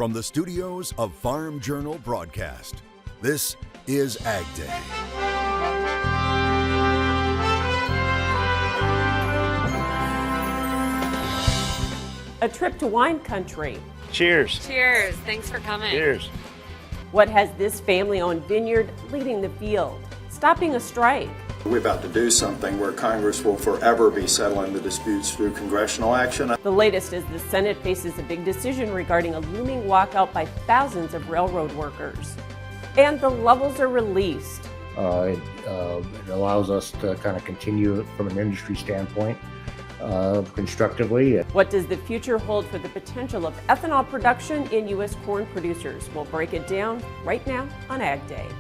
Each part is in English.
From the studios of Farm Journal Broadcast, this is AgDay. A trip to wine country. Cheers. Cheers. Thanks for coming. Cheers. What has this family-owned vineyard leading the field? Stopping a strike. We're about to do something where Congress will forever be settling the disputes through congressional action. The latest is the Senate faces a big decision regarding a looming walkout by thousands of railroad workers. And the levels are released. It allows us to kind of continue from an industry standpoint constructively. What does the future hold for the potential of ethanol production in U.S. corn producers? We'll break it down right now on AgDay.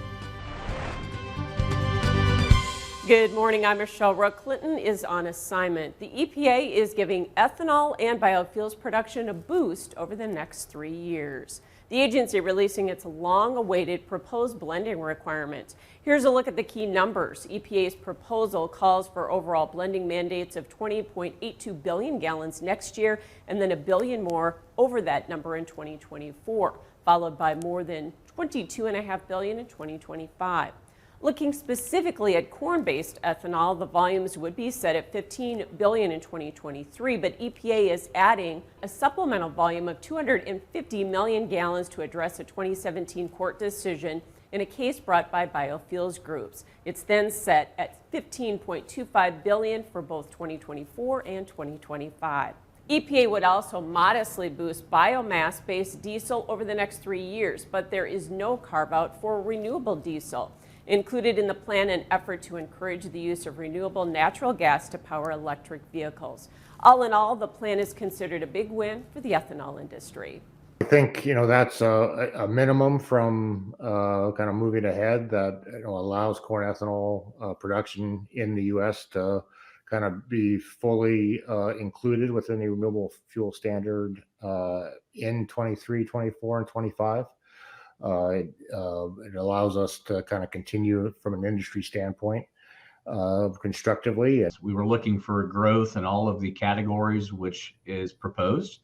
Good morning, I'm Michelle Rook. Clinton is on assignment. The EPA is giving ethanol and biofuels production a boost over the next 3 years. The agency releasing its long-awaited proposed blending requirements. Here's a look at the key numbers. EPA's proposal calls for overall blending mandates of 20.82 billion gallons next year and then a billion more over that number in 2024, followed by more than 22.5 billion in 2025. Looking specifically at corn-based ethanol, the volumes would be set at 15 billion in 2023, but EPA is adding a supplemental volume of 250 million gallons to address a 2017 court decision in a case brought by biofuels groups. It's then set at 15.25 billion for both 2024 and 2025. EPA would also modestly boost biomass-based diesel over the next 3 years, but there is no carve-out for renewable diesel. Included in the plan, an effort to encourage the use of renewable natural gas to power electric vehicles. All in all, the plan is considered a big win for the ethanol industry. I think, that's a minimum from kind of moving ahead that allows corn ethanol production in the U.S. to kind of be fully included within the renewable fuel standard in 23, 24, and 25. It allows us to kind of continue from an industry standpoint constructively. We were looking for growth in all of the categories which is proposed.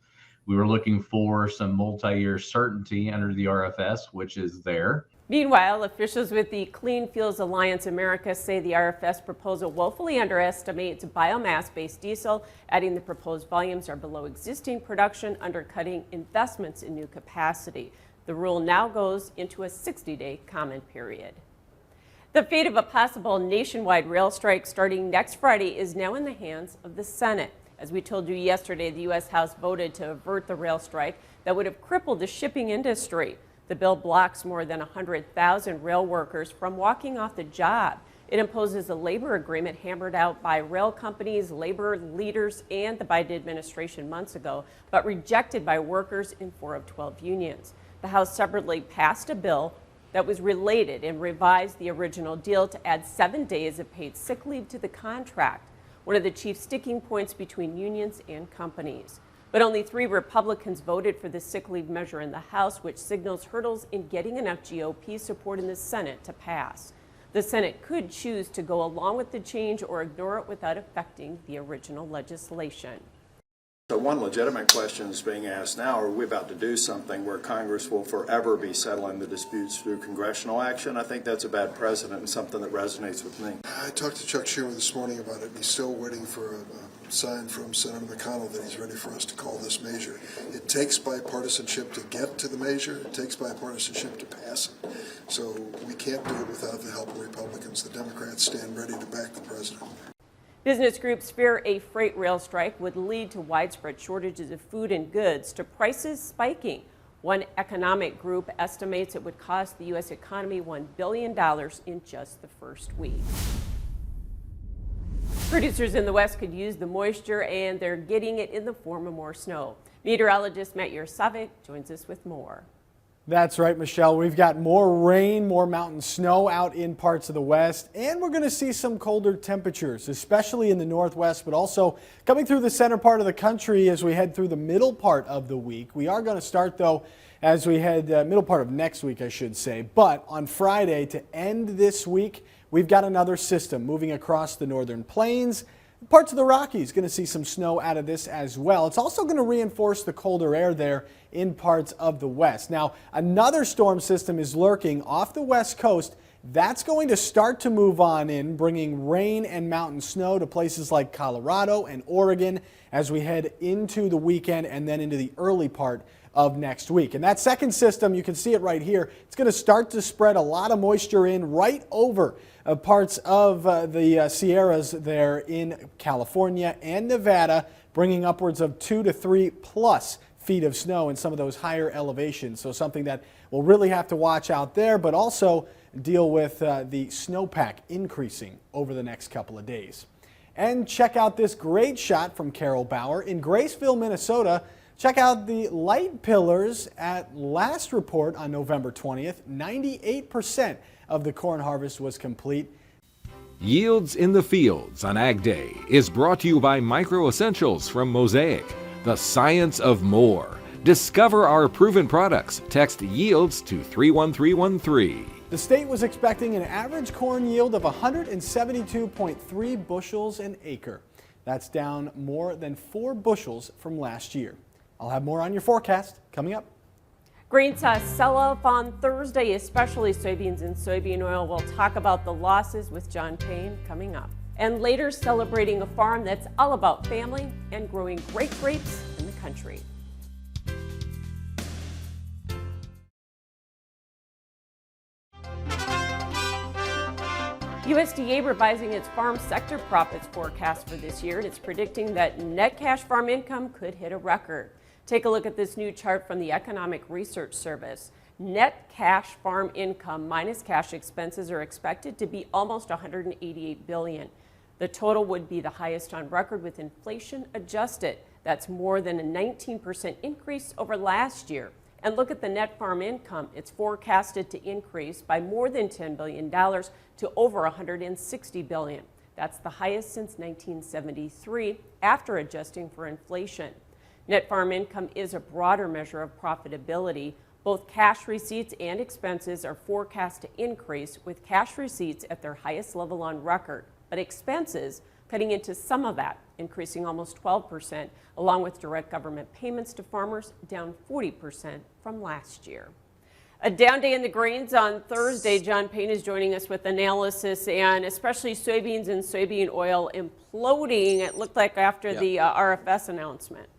We were looking for some multi-year certainty under the RFS, which is there. Meanwhile, officials with the Clean Fuels Alliance America say the RFS proposal woefully underestimates biomass-based diesel, adding the proposed volumes are below existing production, undercutting investments in new capacity. The rule now goes into a 60-day comment period. The fate of a possible nationwide rail strike starting next Friday is now in the hands of the Senate. As we told you yesterday, the U.S. House voted to avert the rail strike that would have crippled the shipping industry. The bill blocks more than 100,000 rail workers from walking off the job. It imposes a labor agreement hammered out by rail companies, labor leaders, and the Biden administration months ago, but rejected by workers in 4 of 12 unions. The House separately passed a bill that was related and revised the original deal to add 7 days of paid sick leave to the contract, one of the chief sticking points between unions and companies. But only 3 Republicans voted for the sick leave measure in the House, which signals hurdles in getting enough GOP support in the Senate to pass. The Senate could choose to go along with the change or ignore it without affecting the original legislation. So one legitimate question is being asked now, are we about to do something where Congress will forever be settling the disputes through congressional action? I think that's a bad precedent and something that resonates with me. I talked to Chuck Schumer this morning about it, and he's still waiting for a sign from Senator McConnell that he's ready for us to call this measure. It takes bipartisanship to get to the measure. It takes bipartisanship to pass it. So we can't do it without the help of Republicans. The Democrats stand ready to back the president. Business groups fear a freight rail strike would lead to widespread shortages of food and goods, to prices spiking. One economic group estimates it would cost the U.S. economy $1 billion in just the first week. Producers in the West could use the moisture, and they're getting it in the form of more snow. Meteorologist Matt Yersovic joins us with more. That's right, Michelle. We've got more rain, more mountain snow out in parts of the West, and we're going to see some colder temperatures, especially in the Northwest, but also coming through the center part of the country as we head through the middle part of the week. We are going to start, though, as we head middle part of next week, I should say. But on Friday, to end this week, we've got another system moving across the northern plains. Parts of the Rockies going to see some snow out of this as well. It's also going to reinforce the colder air there in parts of the west. Now, another storm system is lurking off the west coast. That's going to start to move on in, bringing rain and mountain snow to places like Colorado and Oregon as we head into the weekend and then into the early part of next week. And that second system, you can see it right here, it's going to start to spread a lot of moisture in right over parts of the Sierras there in California and Nevada, bringing upwards of 2 to 3 plus feet of snow in some of those higher elevations. So something that we'll really have to watch out there, but also deal with the snowpack increasing over the next couple of days. And check out this great shot from Carol Bauer in Graceville, Minnesota. Check out the light pillars at last report on November 20th. 98% of the corn harvest was complete. Yields in the Fields on Ag Day is brought to you by Micro Essentials from Mosaic, the science of more. Discover our proven products. Text yields to 31313. The state was expecting an average corn yield of 172.3 bushels an acre. That's down more than 4 bushels from last year. I'll have more on your forecast coming up. Grain saw sell-off on Thursday, especially soybeans and soybean oil. We'll talk about the losses with John Payne coming up. And later, celebrating a farm that's all about family and growing great grapes in the country. USDA revising its farm sector profits forecast for this year. It's predicting that net cash farm income could hit a record. Take a look at this new chart from the Economic Research Service. Net cash farm income minus cash expenses are expected to be almost $188 billion. The total would be the highest on record with inflation adjusted. That's more than a 19% increase over last year. And look at the net farm income. It's forecasted to increase by more than $10 billion to over $160 billion. That's the highest since 1973 after adjusting for inflation. Net farm income is a broader measure of profitability. Both cash receipts and expenses are forecast to increase, with cash receipts at their highest level on record, but expenses cutting into some of that, increasing almost 12%, along with direct government payments to farmers down 40% from last year. A down day in the grains on Thursday. John Payne is joining us with analysis, and especially soybeans and soybean oil imploding, it looked like after the RFS announcement.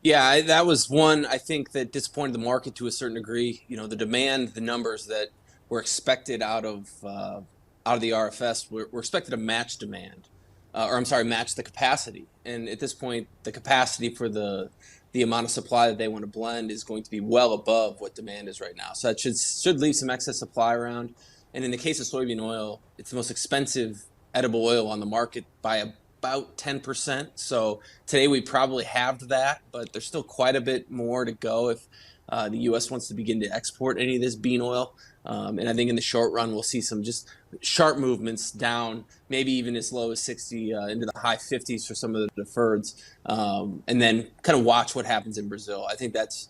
Yeah, that was one, I think, that disappointed the market to a certain degree. You know, the demand, the numbers that were expected out of the RFS were expected to match demand, match the capacity. And at this point, the capacity for the amount of supply that they want to blend is going to be well above what demand is right now. So that should leave some excess supply around. And in the case of soybean oil, it's the most expensive edible oil on the market by about 10%. So today we probably halved that, but there's still quite a bit more to go if the U.S. wants to begin to export any of this bean oil. And I think in the short run, we'll see some just sharp movements down, maybe even as low as 60 into the high 50s for some of the deferreds, and then kind of watch what happens in Brazil. I think that's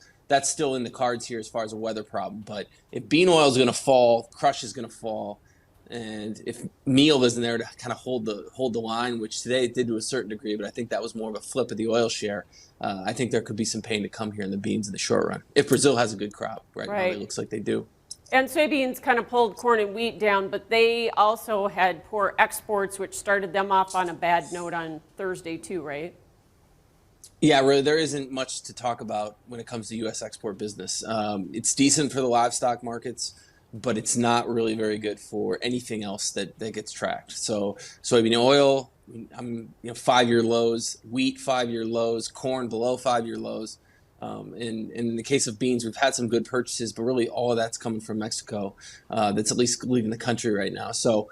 still in the cards here as far as a weather problem. But if bean oil is going to fall, crush is going to fall. And if meal isn't there to kind of hold the line, which today it did to a certain degree, but I think that was more of a flip of the oil share. I think there could be some pain to come here in the beans in the short run if Brazil has a good crop. Right now, it looks like they do. And soybeans kind of pulled corn and wheat down, but they also had poor exports, which started them off on a bad note on Thursday too, right? Yeah, really, there isn't much to talk about when it comes to U.S. export business. It's decent for the livestock markets, but it's not really very good for anything else that gets tracked. So soybean oil, 5-year lows, wheat 5-year lows, corn below 5-year lows. In the case of beans, we've had some good purchases, but really all of that's coming from Mexico. That's at least leaving the country right now. So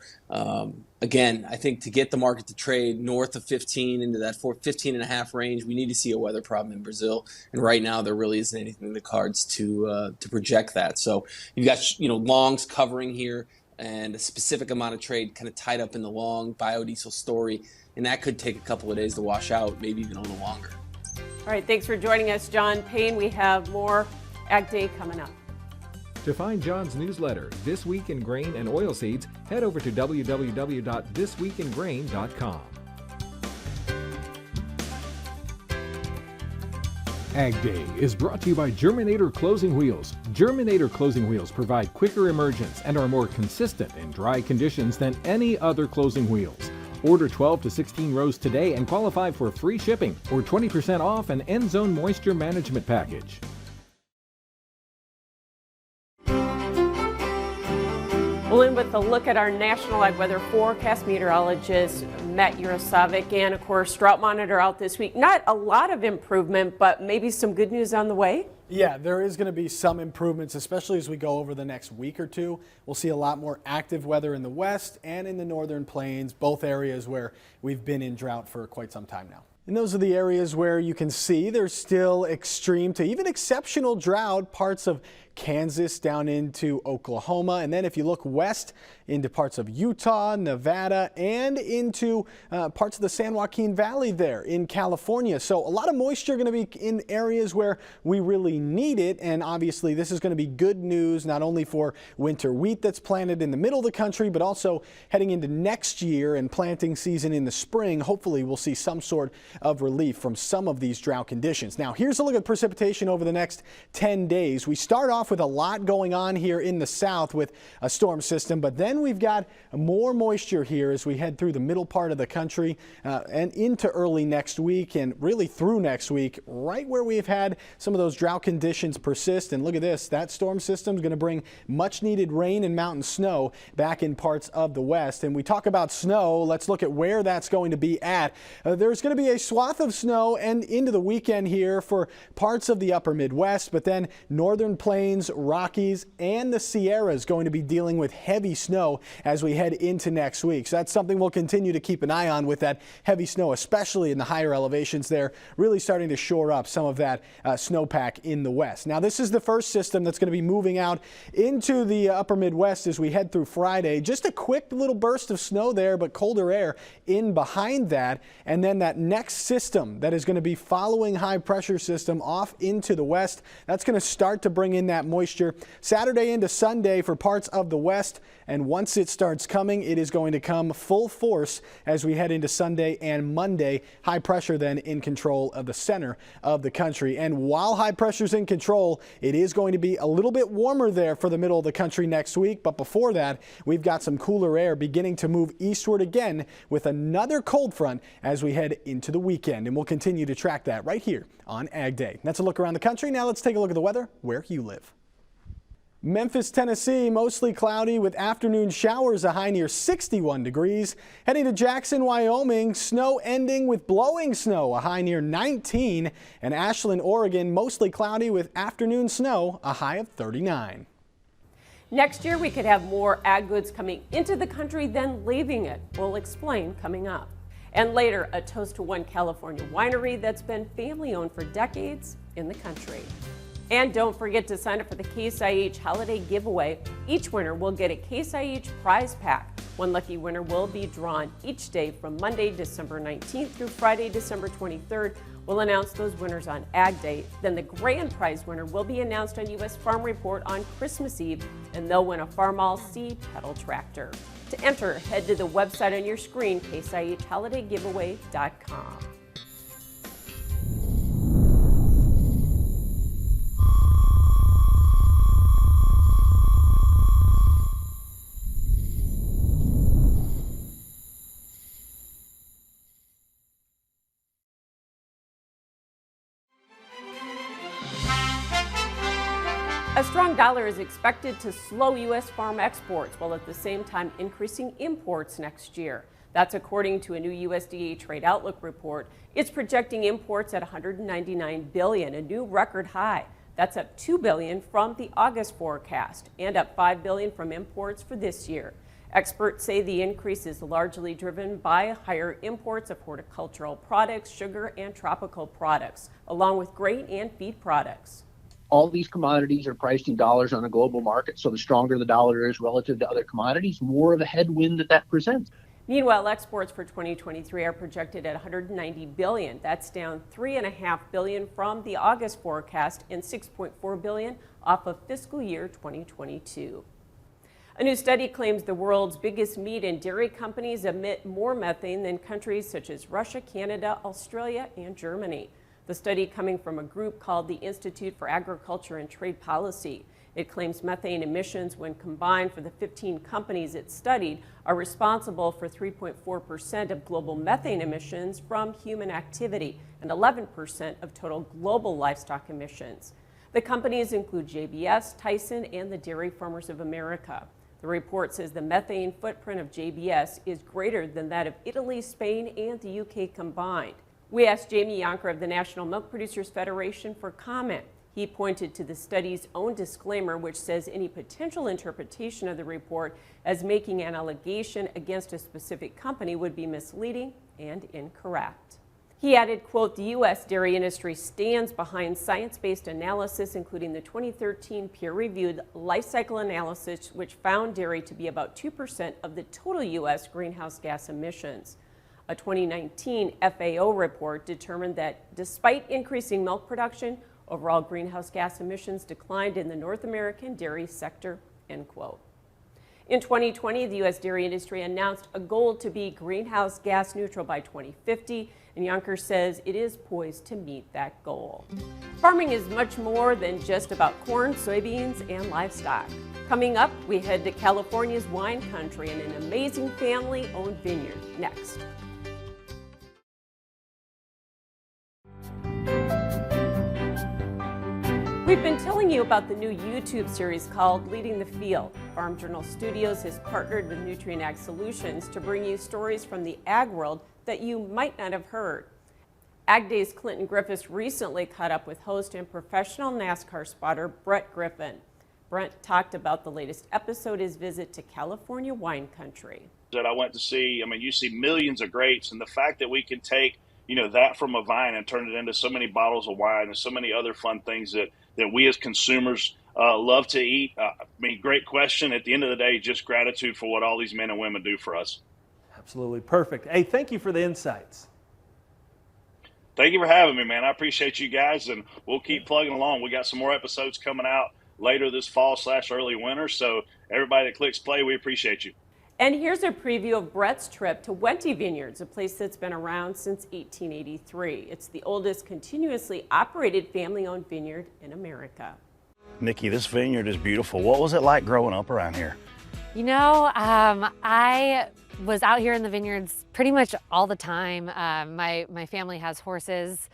again, I think to get the market to trade north of 15 into that 15.5 range, we need to see a weather problem in Brazil. And right now, there really isn't anything in the cards to project that. So you've got longs covering here, and a specific amount of trade kind of tied up in the long biodiesel story, and that could take a couple of days to wash out, maybe even a little longer. All right, thanks for joining us, John Payne. We have more Ag Day coming up. To find John's newsletter, This Week in Grain and Oilseeds, head over to www.thisweekingrain.com. AgDay is brought to you by Germinator Closing Wheels. Germinator Closing Wheels provide quicker emergence and are more consistent in dry conditions than any other closing wheels. Order 12 to 16 rows today and qualify for free shipping or 20% off an end zone moisture management package. We'll end with a look at our national ag weather forecast. Meteorologist Matt Yurosavik and, of course, Drought Monitor out this week. Not a lot of improvement, but maybe some good news on the way. Yeah, there is going to be some improvements, especially as we go over the next week or two. We'll see a lot more active weather in the west and in the northern plains, both areas where we've been in drought for quite some time now. And those are the areas where you can see there's still extreme to even exceptional drought, parts of Kansas down into Oklahoma. And then if you look west into parts of Utah, Nevada, and into parts of the San Joaquin Valley there in California. So a lot of moisture going to be in areas where we really need it. And obviously this is going to be good news, not only for winter wheat that's planted in the middle of the country, but also heading into next year and planting season in the spring. Hopefully we'll see some sort of relief from some of these drought conditions. Now here's a look at precipitation over the next 10 days. We start off with a lot going on here in the south with a storm system, but then we've got more moisture here as we head through the middle part of the country and into early next week and really through next week, right where we've had some of those drought conditions persist. And look at this, that storm system is going to bring much needed rain and mountain snow back in parts of the west. And we talk about snow, let's look at where that's going to be at. There's going to be a swath of snow and into the weekend here for parts of the upper Midwest, but then northern plains, Rockies, and the Sierras going to be dealing with heavy snow as we head into next week. So that's something we'll continue to keep an eye on with that heavy snow, especially in the higher elevations there, really starting to shore up some of that snowpack in the west. Now this is the first system that's going to be moving out into the upper Midwest as we head through Friday. Just a quick little burst of snow there, but colder air in behind that. And then that next system that is going to be following high pressure system off into the west, that's going to start to bring in that moisture Saturday into Sunday for parts of the west. And once it starts coming, it is going to come full force as we head into Sunday and Monday. High pressure then in control of the center of the country. And while high pressure's in control, it is going to be a little bit warmer there for the middle of the country next week. But before that, we've got some cooler air beginning to move eastward again with another cold front as we head into the weekend. And we'll continue to track that right here on Ag Day. That's a look around the country. Now let's take a look at the weather where you live. Memphis, Tennessee, mostly cloudy with afternoon showers, a high near 61 degrees. Heading to Jackson, Wyoming, snow ending with blowing snow, a high near 19. And Ashland, Oregon, mostly cloudy with afternoon snow, a high of 39. Next year, we could have more ag goods coming into the country than leaving it. We'll explain coming up. And later, a toast to one California winery that's been family-owned for decades in the country. And don't forget to sign up for the Case IH holiday giveaway. Each winner will get a Case IH prize pack. One lucky winner will be drawn each day from Monday, December 19th through Friday, December 23rd. We'll announce those winners on Ag Day. Then the grand prize winner will be announced on U.S. Farm Report on Christmas Eve, and they'll win a Farmall C pedal tractor. To enter, head to the website on your screen, caseihholidaygiveaway.com. A strong dollar is expected to slow U.S. farm exports while at the same time increasing imports next year. That's according to a new USDA Trade Outlook report. It's projecting imports at $199 billion, a new record high. That's up $2 billion from the August forecast and up $5 billion from imports for this year. Experts say the increase is largely driven by higher imports of horticultural products, sugar, and tropical products, along with grain and feed products. All these commodities are priced in dollars on a global market, so the stronger the dollar is relative to other commodities, more of a headwind that presents. Meanwhile, exports for 2023 are projected at $190 billion. That's down $3.5 billion from the August forecast and $6.4 billion off of fiscal year 2022. A new study claims the world's biggest meat and dairy companies emit more methane than countries such as Russia, Canada, Australia, and Germany. The study coming from a group called the Institute for Agriculture and Trade Policy. It claims methane emissions, when combined for the 15 companies it studied, are responsible for 3.4% of global methane emissions from human activity and 11% of total global livestock emissions. The companies include JBS, Tyson, and the Dairy Farmers of America. The report says the methane footprint of JBS is greater than that of Italy, Spain, and the UK combined. We asked Jamie Yonker of the National Milk Producers Federation for comment. He pointed to the study's own disclaimer, which says any potential interpretation of the report as making an allegation against a specific company would be misleading and incorrect. He added, quote, the U.S. dairy industry stands behind science-based analysis, including the 2013 peer-reviewed life cycle analysis, which found dairy to be about 2% of the total U.S. greenhouse gas emissions. A 2019 FAO report determined that despite increasing milk production, overall greenhouse gas emissions declined in the North American dairy sector, end quote. In 2020, the U.S. dairy industry announced a goal to be greenhouse gas neutral by 2050, and Yonker says it is poised to meet that goal. Farming is much more than just about corn, soybeans, and livestock. Coming up, we head to California's wine country and an amazing family-owned vineyard next. We've been telling you about the new YouTube series called Leading the Field. Farm Journal Studios has partnered with Nutrient Ag Solutions to bring you stories from the ag world that you might not have heard. AgDay's Clinton Griffiths recently caught up with host and professional NASCAR spotter Brett Griffin. Brent talked about the latest episode, his visit to California wine country. That I went to see, you see millions of grapes, and the fact that we can take, that from a vine and turn it into so many bottles of wine and so many other fun things that we as consumers love to eat. Great question. At the end of the day, just gratitude for what all these men and women do for us. Absolutely perfect. Hey, thank you for the insights. Thank you for having me, man. I appreciate you guys, and we'll keep plugging along. We got some more episodes coming out later this fall/early winter. So everybody that clicks play, we appreciate you. And here's a preview of Brett's trip to Wente Vineyards, a place that's been around since 1883. It's the oldest continuously operated family-owned vineyard in America. Nikki, this vineyard is beautiful. What was it like growing up around here? I was out here in the vineyards pretty much all the time. My family has horses,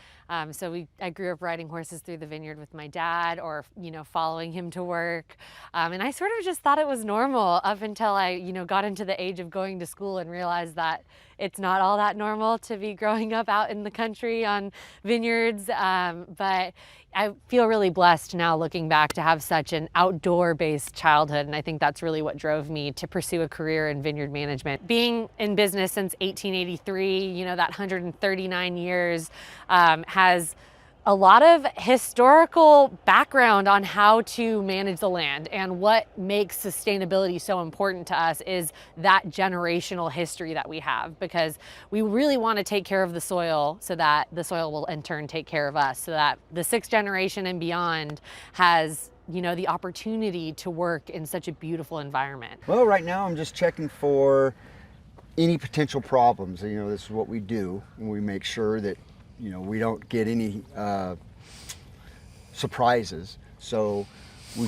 so I grew up riding horses through the vineyard with my dad, or following him to work. And I sort of just thought it was normal up until I got into the age of going to school and realized that it's not all that normal to be growing up out in the country on vineyards. But I feel really blessed now, looking back, to have such an outdoor-based childhood, and I think that's really what drove me to pursue a career in vineyard management. Being in business since 1883, that 139 years, has a lot of historical background on how to manage the land, and what makes sustainability so important to us is that generational history that we have, because we really want to take care of the soil so that the soil will in turn take care of us, so that the sixth generation and beyond has the opportunity to work in such a beautiful environment. Well, right now I'm just checking for any potential problems. This is what we do, and we make sure that we don't get any surprises. So we're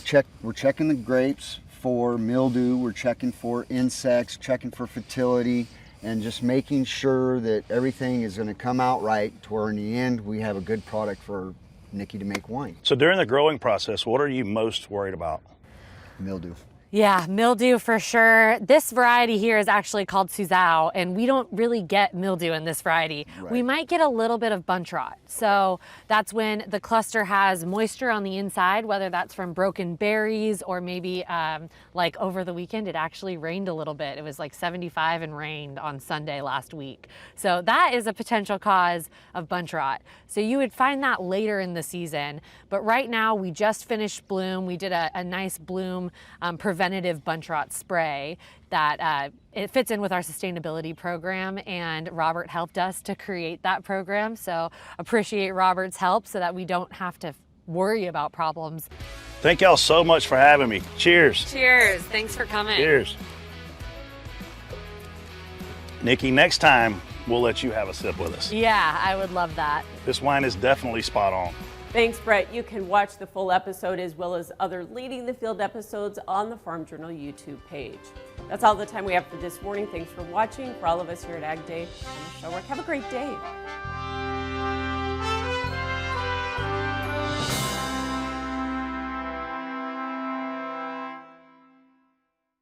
checking the grapes for mildew, we're checking for insects, checking for fertility, and just making sure that everything is going to come out right, to where in the end we have a good product for Nikki to make wine. So during the growing process, what are you most worried about? Mildew. Yeah, mildew for sure. This variety here is actually called Suzhou, and we don't really get mildew in this variety. Right. We might get a little bit of bunch rot. So that's when the cluster has moisture on the inside, whether that's from broken berries or maybe like over the weekend, it actually rained a little bit. It was like 75 and rained on Sunday last week. So that is a potential cause of bunch rot. So you would find that later in the season. But right now we just finished bloom. We did a nice bloom preventative bunch rot spray that it fits in with our sustainability program, and Robert helped us to create that program. So appreciate Robert's help so that we don't have to worry about problems. Thank y'all so much for having me. Cheers. Cheers. Thanks for coming. Cheers. Nikki, next time we'll let you have a sip with us. Yeah, I would love that. This wine is definitely spot on. Thanks, Brett. You can watch the full episode as well as other Leading the Field episodes on the Farm Journal YouTube page. That's all the time we have for this morning. Thanks for watching. For all of us here at AgDay, I'm Michelle Rook. Have a great day.